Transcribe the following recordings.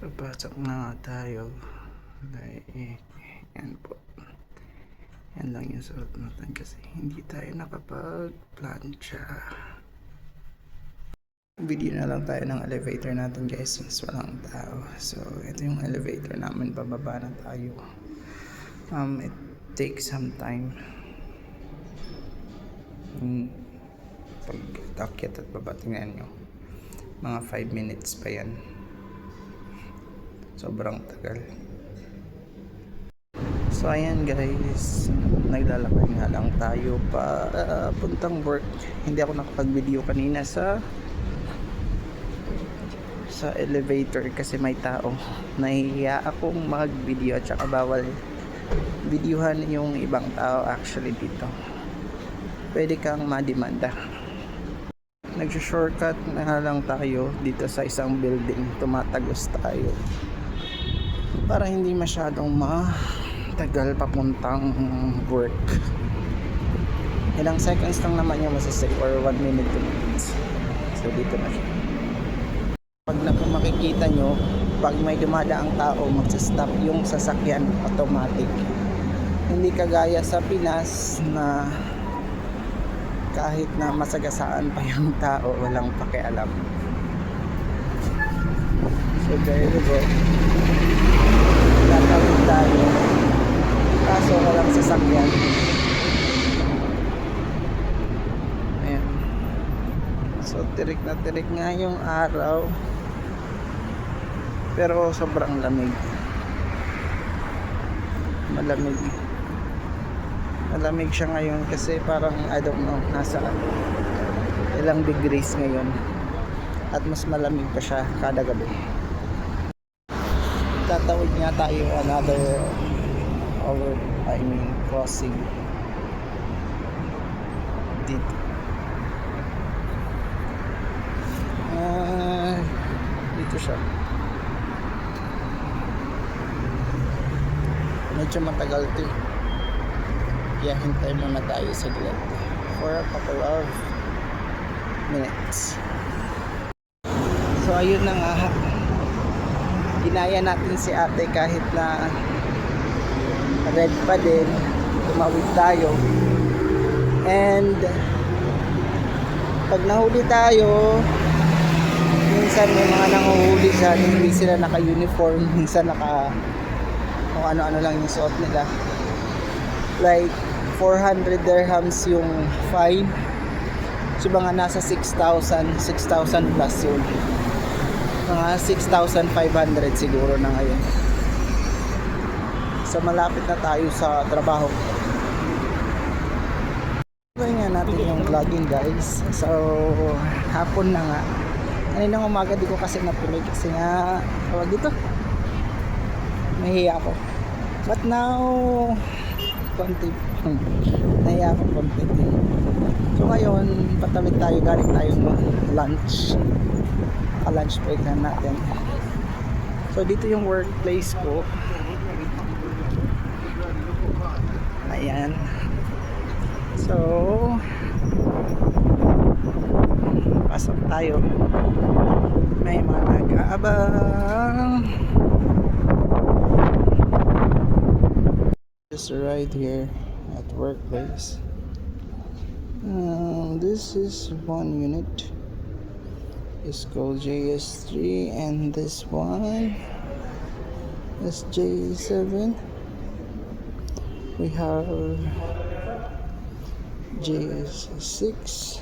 Papasok na nga tayo. Like, yan po. Yan lang yung suot natin kasi hindi tayo nakapag-plancha. Video na lang tayo ng elevator natin guys since walang tao. So, ito yung elevator namin. Bababa na tayo. It takes some time. Pag akyat at baba, tingnan nyo. Mga 5 minutes pa yan. Sobrang tagal. So ayan guys, naglalakad nga lang tayo pa puntang work. Hindi ako nakapag-video kanina sa elevator kasi may tao. Nahihiya akong mag-video at saka bawal videohan yung ibang tao actually dito. Pwede kang madimanda. Nag-shortcut na lang tayo dito sa isang building. Tumatagos tayo para hindi masyadong matagal papuntang work. Ilang seconds lang naman yung masasay or 1 minute 2 minutes. So dito na siya. Pag makikita nyo, pag may dumadaang tao, magsastop yung sasakyan automatic. Hindi kagaya sa Pinas na kahit na masagasaan pa yung tao, walang pakialam. So there you go. Tatawid tayo. Kaso walang sasakyan. Ayan. So tirik na tirik nga yung araw. Pero sobrang lamig. Malamig siya ngayon kasi parang I don't know, nasa ilang degrees ngayon. At mas malamig pa siya kada gabi. Tatawid nga tayo another crossing dito. Dito siya. Medyo matagal to. Kaya hintay muna tayo sa gilid for a couple of minutes. So ayun na nga, ginaya natin si ate kahit na red pa din, tumawid tayo. And pag nahuli tayo, minsan may mga nanguhuli dyan, hindi sila naka-uniform, minsan kung ano-ano lang yung suot nila. Like 400 dirhams yung fine. So mga nasa 6,000 plus yun. Mga 6,500 siguro na ngayon. So malapit na tayo sa trabaho. Try nga natin yung vlogging guys. So hapon na nga. Kaninang umaga di ko kasi natuloy kasi nga tawag dito, nahiya ako. But now konti nahiya ako konti. So ngayon patawid tayo, galing tayong lunch. Lunch break na natin. So dito yung workplace ko. Ayan. So pasok tayo. May mga nag-aabang. Just right here at workplace. This is one unit. It's called JS3 and this one is J7. We have JS6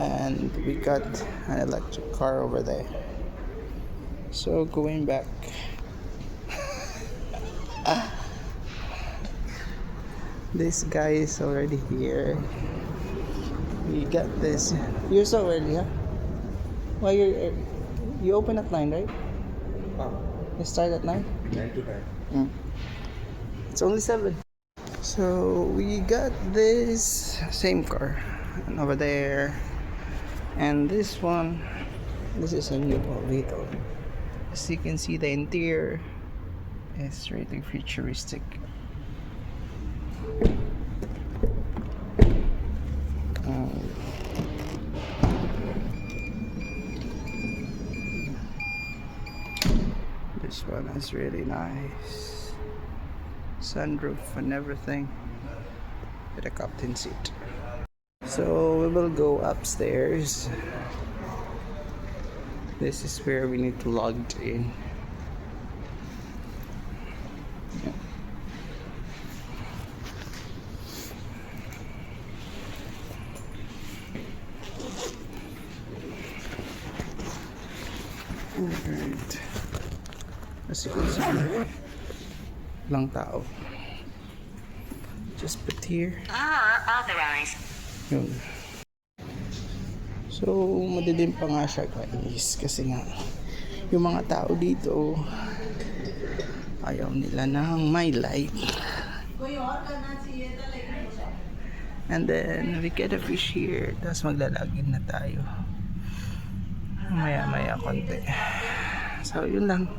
and we got an electric car over there. So going back. This guy is already here. We got this. You're so early, huh? Why you open at 9, right? You start at 9? 9 to 9. It's only 7. So we got this same car and over there, and this one. This is a new vehicle. As you can see, the interior is really futuristic. This one is really nice. Sunroof and everything. With a captain seat. So we will go upstairs. This is where we need to log in. Yeah. Alright. As you can see, lang tao. Just put here. Authorized. Yun. So, madilim pa nga siya guys. Kasi nga, yung mga tao dito, ayaw nila ng my light. And then, we get a fish here. Tapos maglalagin na tayo. Maya-maya konti. So, yun lang.